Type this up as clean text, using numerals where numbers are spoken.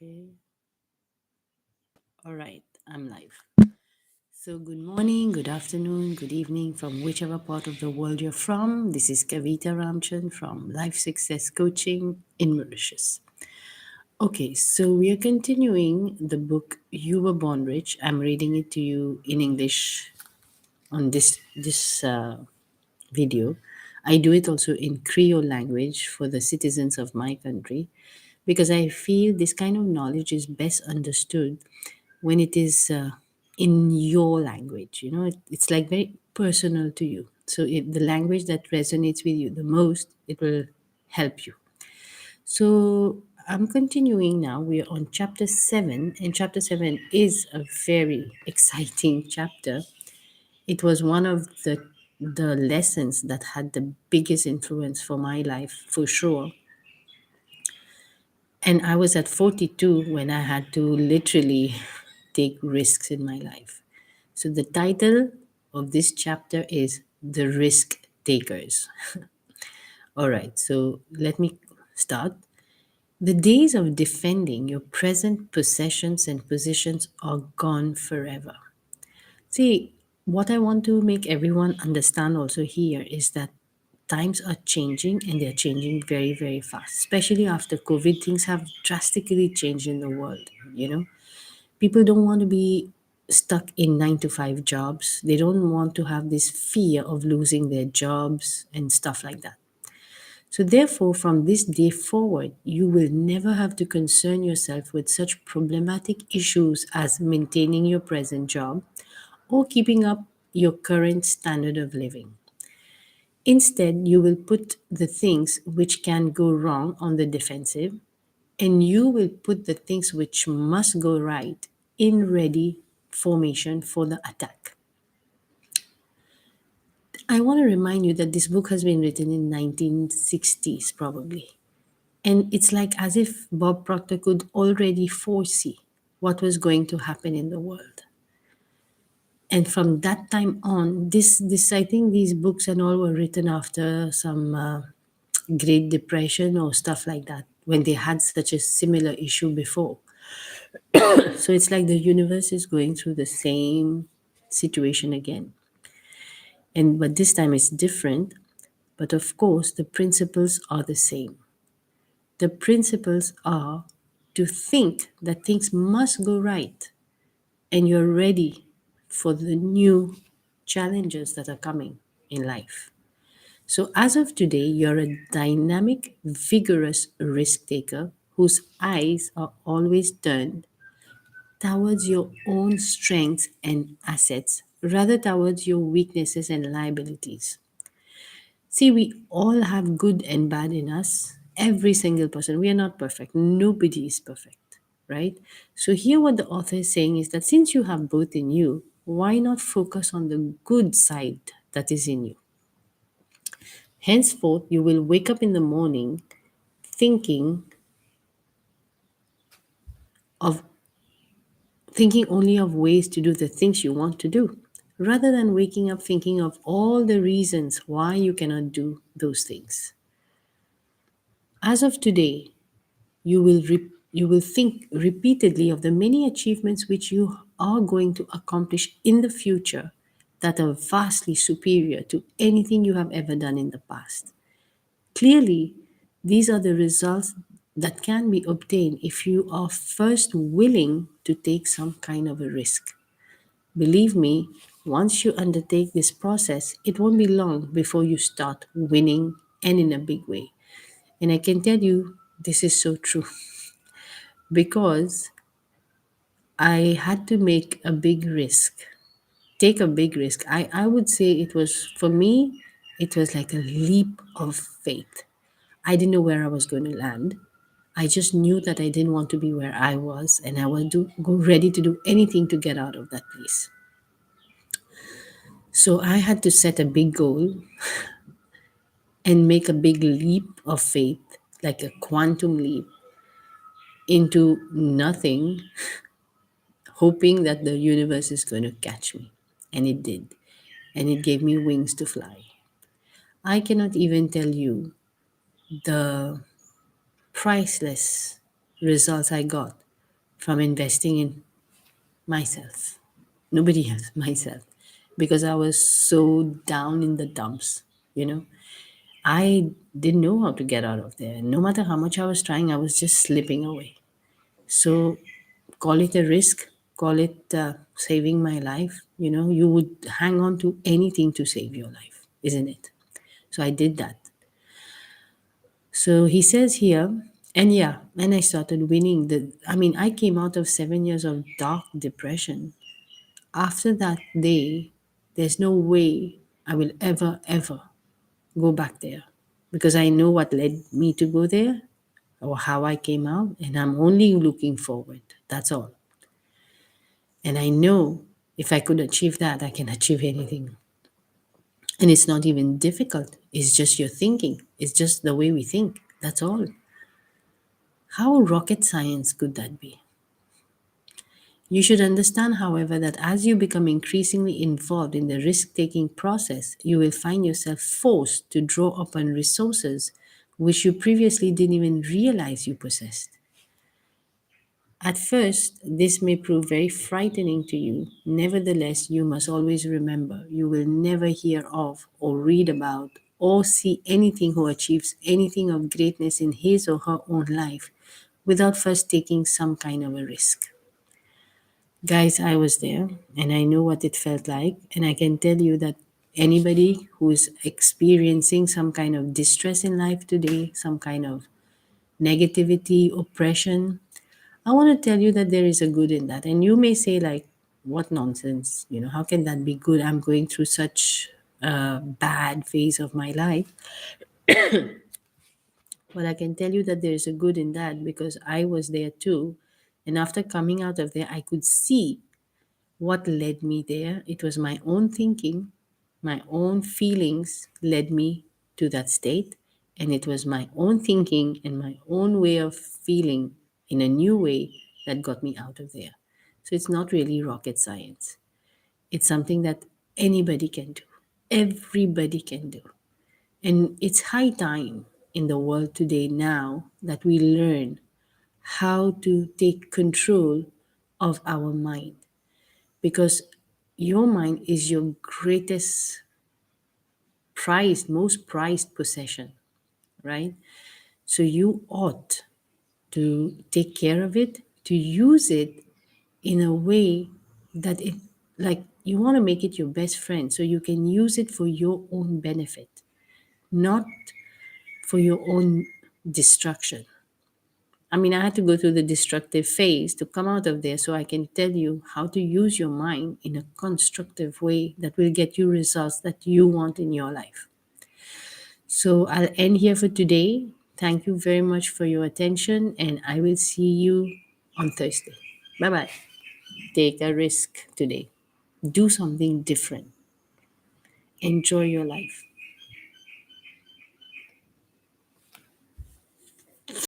Okay. All right. I'm live. So, good morning, good afternoon, good evening from whichever part of the world you're from. This is Kavita Ramchand from Life Success Coaching in Mauritius. Okay, so we are continuing the book You Were Born Rich. I'm reading it to you in English on this video. I do it also in Creole language for the citizens of my country because I feel this kind of knowledge is best understood when it is in your language. It's like very personal to you. So the language that resonates with you the most, it will help you. So I'm continuing now. We're on chapter 7, and chapter 7 is a very exciting chapter. It was one of the lessons that had the biggest influence for my life, for sure. And I was at 42 when I had to literally take risks in my life. So the title of this chapter is The Risk Takers. All right, so let me start. The days of defending your present possessions and positions are gone forever. See, what I want to make everyone understand also here is that times are changing and they're changing very, very fast. Especially after COVID, things have drastically changed in the world. People don't want to be stuck in 9 to 5 jobs. They don't want to have this fear of losing their jobs and stuff like that. So, therefore, from this day forward, you will never have to concern yourself with such problematic issues as maintaining your present job or keeping up your current standard of living. Instead, you will put the things which can go wrong on the defensive, and you will put the things which must go right in ready formation for the attack. I want to remind you that this book has been written in 1960s probably. And it's like as if Bob Proctor could already foresee what was going to happen in the world. And from that time on, this I think these books and all were written after some Great Depression or stuff like that, when they had such a similar issue before. So it's like the universe is going through the same situation again. And but this time it's different, but of course the principles are the same. The principles are to think that things must go right and you're ready for the new challenges that are coming in life. So, as of today, you're a dynamic, vigorous risk taker whose eyes are always turned towards your own strengths and assets rather towards your weaknesses and liabilities. See, we all have good and bad in us. Every single person. We are not perfect. Nobody is perfect, right? So, here what the author is saying is that since you have both in you, why not focus on the good side that is in you? Henceforth, you will wake up in the morning thinking of thinking only of ways to do the things you want to do, rather than waking up thinking of all the reasons why you cannot do those things. As of today, you will think repeatedly of the many achievements which you are going to accomplish in the future that are vastly superior to anything you have ever done in the past. Clearly, these are the results that can be obtained if you are first willing to take some kind of a risk. Believe me, once you undertake this process, it won't be long before you start winning and in a big way. And I can tell you, this is so true because I had to make a big risk, take a big risk. I would say it was, for me, it was like a leap of faith. I didn't know where I was going to land. I just knew that I didn't want to be where I was, and I was go ready to do anything to get out of that place. So I had to set a big goal and make a big leap of faith, like a quantum leap into nothing, hoping that the universe is going to catch me. And it did. And it gave me wings to fly. I cannot even tell you the priceless results I got from investing in myself. Nobody else, myself. Because I was so down in the dumps, you know. I didn't know how to get out of there. No matter how much I was trying, I was just slipping away. So call it a risk, call it saving my life. You know, you would hang on to anything to save your life, isn't it? So I did that. So he says here, and yeah, and I started winning. I came out of 7 years of dark depression. After that day, there's no way I will ever go back there because I know what led me to go there or how I came out, and I'm only looking forward. That's all. And I know if I could achieve that, I can achieve anything. And it's not even difficult. It's just your thinking. It's just the way we think. That's all. How rocket science could that be? You should understand, however, that as you become increasingly involved in the risk taking process, you will find yourself forced to draw upon resources which you previously didn't even realize you possessed. At first, this may prove very frightening to you. Nevertheless, you must always remember you will never hear of or read about or see anything who achieves anything of greatness in his or her own life without first taking some kind of a risk. Guys, I was there and I know what it felt like. And I can tell you that anybody who is experiencing some kind of distress in life today, some kind of negativity, oppression, I want to tell you that there is a good in that. And you may say, like, what nonsense? You know, how can that be good? I'm going through such a bad phase of my life. But I can tell you that there is a good in that because I was there too. And after coming out of there, I could see what led me there. It was my own thinking, my own feelings led me to that state. And it was my own thinking and my own way of feeling in a new way that got me out of there. So it's not really rocket science. It's something that anybody can do. Everybody can do. And it's high time in the world today now that we learn how to take control of our mind because your mind is your greatest prized, most prized possession, right? So you ought to take care of it, to use it in a way that it, like, you want to make it your best friend so you can use it for your own benefit, not for your own destruction. I had to go through the destructive phase to come out of there so I can tell you how to use your mind in a constructive way that will get you results that you want in your life. So I'll end here for today. Thank you very much for your attention, and I will see you on Thursday. Bye bye. Take a risk today, do something different, enjoy your life.